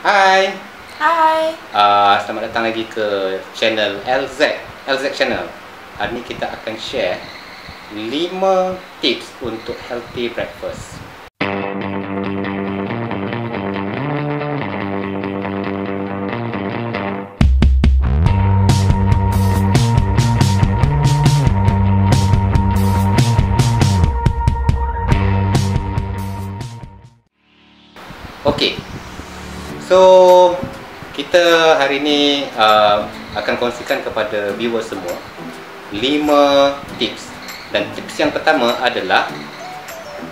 Hai. Hai. Selamat datang lagi ke channel LZ Channel. Hari ni kita akan share 5 tips untuk healthy breakfast. Okey. So, kita hari ini akan kongsikan kepada viewer semua 5 tips. Dan tips yang pertama adalah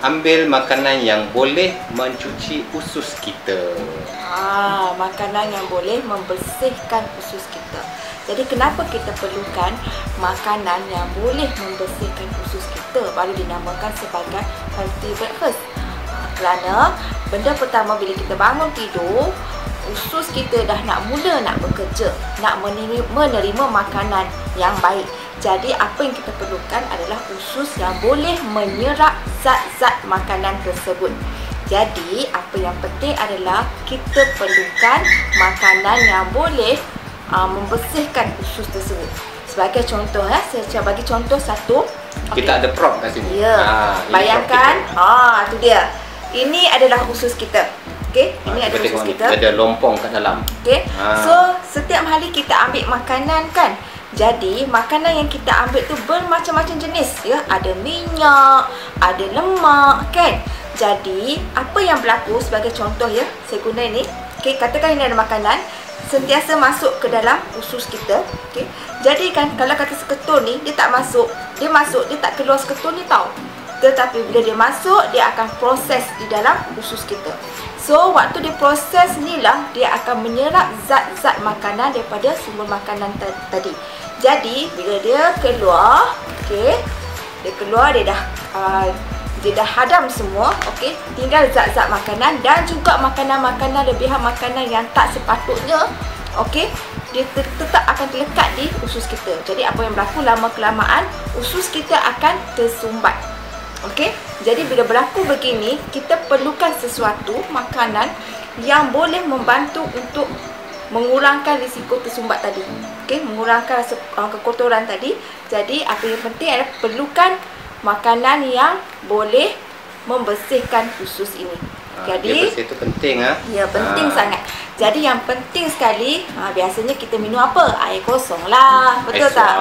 ambil makanan yang boleh mencuci usus kita. Makanan yang boleh membersihkan usus kita. Jadi kenapa kita perlukan makanan yang boleh membersihkan usus kita, baru dinamakan sebagai healthy breakfast. Kerana benda pertama bila kita bangun tidur, usus kita dah nak bekerja, nak menerima makanan yang baik. Jadi apa yang kita perlukan adalah usus yang boleh menyerap zat-zat makanan tersebut. Jadi apa yang penting adalah kita perlukan makanan yang boleh membersihkan usus tersebut. Sebagai contoh, saya bagi contoh satu. Kita ada prop kat sini. Ya. Bayangkan, tu dia. Ini adalah usus kita. Okey, ini ada usus kita. Ada lompong kat dalam. Okey. So, setiap hari kita ambil makanan kan. Jadi, makanan yang kita ambil tu bermacam-macam jenis ya. Ada minyak, ada lemak kan. Jadi, apa yang berlaku sebagai contoh ya, saya guna ini. Okey, katakan ini ada makanan sentiasa masuk ke dalam usus kita. Okey. Jadi kan kalau kata seketul ni dia tak masuk, dia tak keluar seketul ni tau. Tetapi bila dia masuk, dia akan proses di dalam usus kita. So, waktu dia proses ni lah, dia akan menyerap zat-zat makanan daripada sumber makanan tadi. Jadi, bila dia keluar, okey, dia dah hadam semua, okey. Tinggal zat-zat makanan dan juga makanan-makanan, lebihan makanan yang tak sepatutnya, okey, dia tetap akan terlekat di usus kita. Jadi, apa yang berlaku lama kelamaan, usus kita akan tersumbat. Okey, jadi bila berlaku begini, kita perlukan sesuatu makanan yang boleh membantu untuk mengurangkan risiko tersumbat tadi. Okey, mengurangkan kekotoran tadi. Jadi apa yang penting adalah perlukan makanan yang boleh membersihkan usus ini. Jadi dia bersih tu penting Ya, penting sangat. Jadi yang penting sekali, biasanya kita minum apa? Air kosong lah. Betul tak?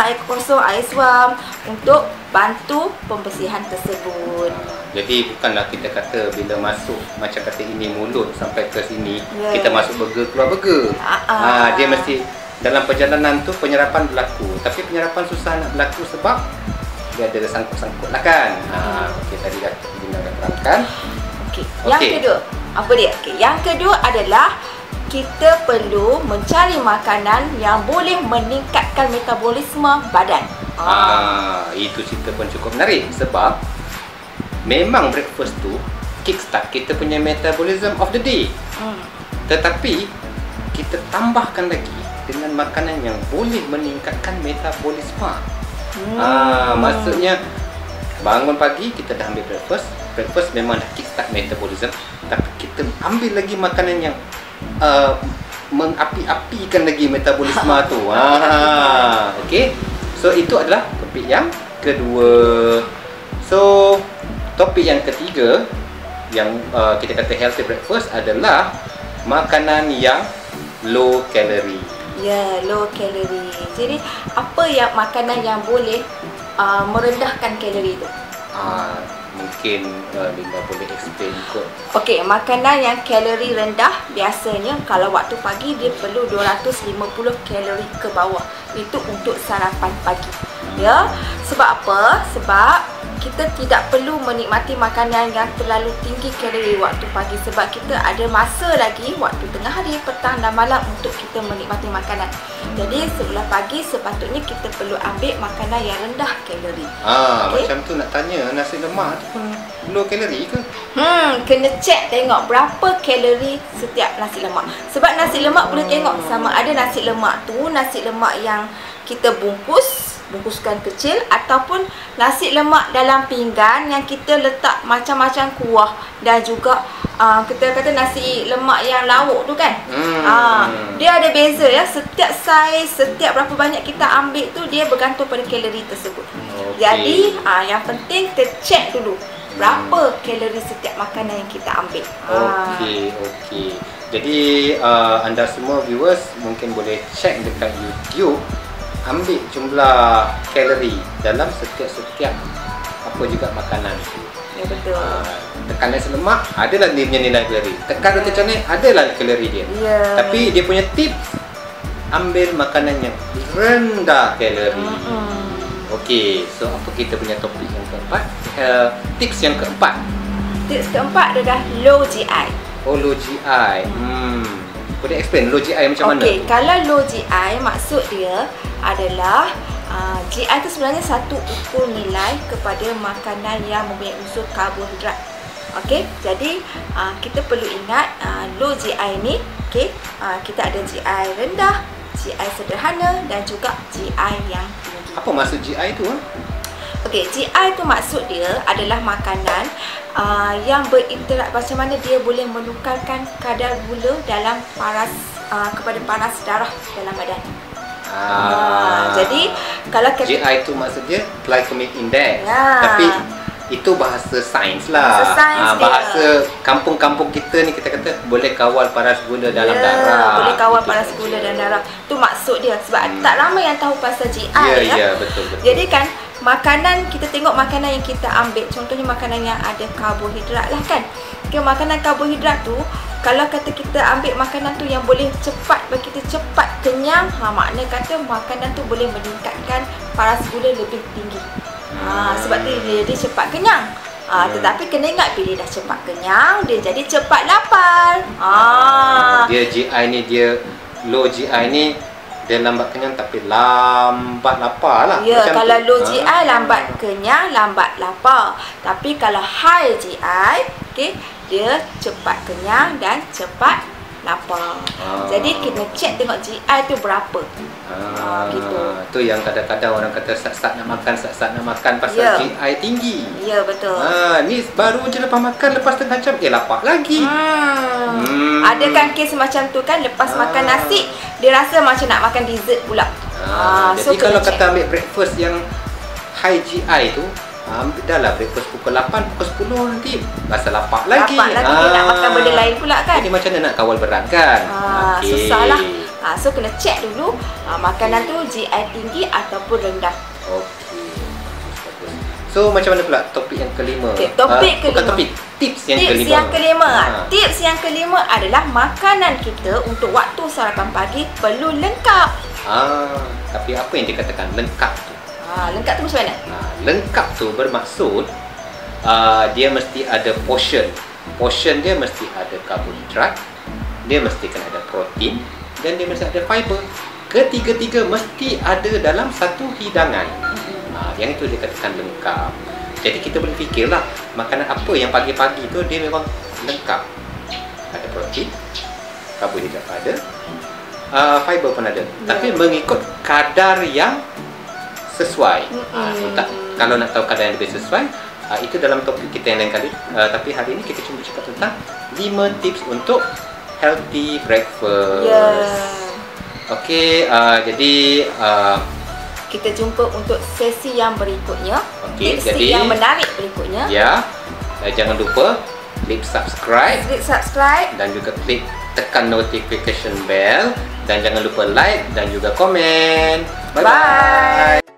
Air kosong, air suam untuk bantu pembersihan tersebut. Jadi bukanlah kita kata bila masuk macam kata ini mulut sampai ke sini, kita masuk burger keluar burger. Dia mesti dalam perjalanan tu penyerapan berlaku. Tapi penyerapan susah nak berlaku sebab dia ada sangkut-sangkut lah kan. Okey, tadi dah terangkan. Okey. Yang kedua, apa dia? Okey, yang kedua adalah kita perlu mencari makanan yang boleh meningkatkan metabolisme badan. Itu cerita pun cukup menarik sebab memang breakfast tu kickstart kita punya metabolism of the day. Tetapi kita tambahkan lagi dengan makanan yang boleh meningkatkan metabolisme. Maksudnya bangun pagi kita dah ambil breakfast memang dah kickstart metabolism, tapi kita ambil lagi makanan yang mengapi-apikan lagi metabolisme tu. Okey. So itu adalah topik yang kedua. So topik yang ketiga yang kita kata healthy breakfast adalah makanan yang low calorie. Ya, low calorie. Jadi apa yang makanan yang boleh merendahkan kalori tu? Mungkin Linda boleh explain kot. Okey, makanan yang kalori rendah biasanya kalau waktu pagi dia perlu 250 kalori ke bawah. Itu untuk sarapan pagi. Ya, sebab apa? Sebab kita tidak perlu menikmati makanan yang terlalu tinggi kalori waktu pagi, sebab kita ada masa lagi waktu tengah hari, petang dan malam untuk kita menikmati makanan. Jadi sebelah pagi sepatutnya kita perlu ambil makanan yang rendah kalori. Macam tu nak tanya, nasi lemak tu pun low kalori ke? Kena check tengok berapa kalori setiap nasi lemak. Sebab nasi lemak boleh tengok sama ada nasi lemak tu nasi lemak yang kita bungkus bungkuskan kecil, ataupun nasi lemak dalam pinggan yang kita letak macam-macam kuah, dan juga kita kata nasi lemak yang lauk tu kan. Dia ada beza ya, setiap saiz, setiap berapa banyak kita ambil tu dia bergantung pada kalori tersebut. Jadi yang penting kita cek dulu berapa kalori setiap makanan yang kita ambil. Okey. Jadi anda semua viewers mungkin boleh cek dekat YouTube, ambil jumlah kalori dalam setiap apa juga makanan. Ya, betul. Tekan nasi lemak adalah dia punya nilai kalori. Tekan roti canai adalah kalori dia. Tapi dia punya tips, ambil makanan yang rendah kalori. Okey, so apa kita punya topik yang keempat? Tips yang keempat. Tips keempat adalah low GI. Low GI. Boleh explain low GI macam mana? Okey, kalau low GI maksud dia adalah GI itu sebenarnya satu ukur nilai kepada makanan yang mempunyai unsur karbohidrat. Okey, jadi kita perlu ingat low GI ni, okey, kita ada GI rendah, GI sederhana dan juga GI yang tinggi. Apa maksud GI tu? Okey, GI tu maksud dia adalah makanan yang berinteraksi, macam mana dia boleh menukarkan kadar gula dalam kepada paras darah dalam badan. Jadi kalau GI tu maksud dia glycemic index. Tapi itu bahasa sains lah. Bahasa kampung-kampung kita ni, kita kata boleh kawal paras gula dalam darah. Boleh kawal paras gula dalam darah. Tu maksud dia. Sebab tak ramai yang tahu pasal GI. Ya, betul. Jadi kan makanan, kita tengok makanan yang kita ambil, contohnya makanan yang ada karbohidrat lah kan. Makanan karbohidrat tu, kalau kata kita ambil makanan tu yang boleh cepat bagi kita cepat kenyang, makna kata makanan tu boleh meningkatkan paras gula lebih tinggi. Sebab tu dia cepat kenyang. Tetapi kena ingat, bila dah cepat kenyang, dia jadi cepat lapar. Dia GI ni, dia low GI ni, dia lambat kenyang tapi lambat lapar lah. Ya, kalau low GI lambat kenyang, lambat lapar. Tapi kalau high GI, okey, dia cepat kenyang dan cepat lapar. Jadi kena cek tengok GI tu berapa. Gitu. Tu yang kadang-kadang orang kata sat-sat nak makan pasal GI tinggi. Ya, betul. Ni baru je lepas makan, lepas tengah jam lapar lagi. Ada kan kes macam tu kan, lepas makan nasi dia rasa macam nak makan dessert pula. Jadi kalau kata ambil breakfast yang high GI tu, dah lah breakfast pukul 8, pukul 10 nanti rasa lapar lagi. Dia nak makan benda lain pula kan. Jadi macam mana nak kawal berat kan? Susah lah. So kena cek dulu makanan tu GI tinggi ataupun rendah. So macam mana pula topik yang kelima? Tips yang kelima. Tips yang kelima adalah makanan kita untuk waktu sarapan pagi perlu lengkap. Tapi apa yang dikatakan lengkap tu? Lengkap tu macam mana? Lengkap tu bermaksud dia mesti ada portion. Portion dia mesti ada karbohidrat, dia mesti kena ada protein, dan dia mesti ada fiber. Ketiga-tiga mesti ada dalam satu hidangan. Yang itu dikatakan lengkap. Jadi kita boleh fikirlah makanan apa yang pagi-pagi tu dia memang lengkap. Ada protein, karbohidrat ada, fiber pun ada. Tapi mengikut kadar yang sesuai. Kalau nak tahu kadar yang lebih sesuai, itu dalam topik kita yang lain kali. Tapi hari ini kita cuma cakap tentang 5 tips untuk healthy breakfast. Okey, jadi kita jumpa untuk sesi yang berikutnya. Tips jadi yang menarik berikutnya. Ya, jangan lupa klik subscribe dan juga klik tekan notification bell, dan jangan lupa like dan juga komen. Bye bye.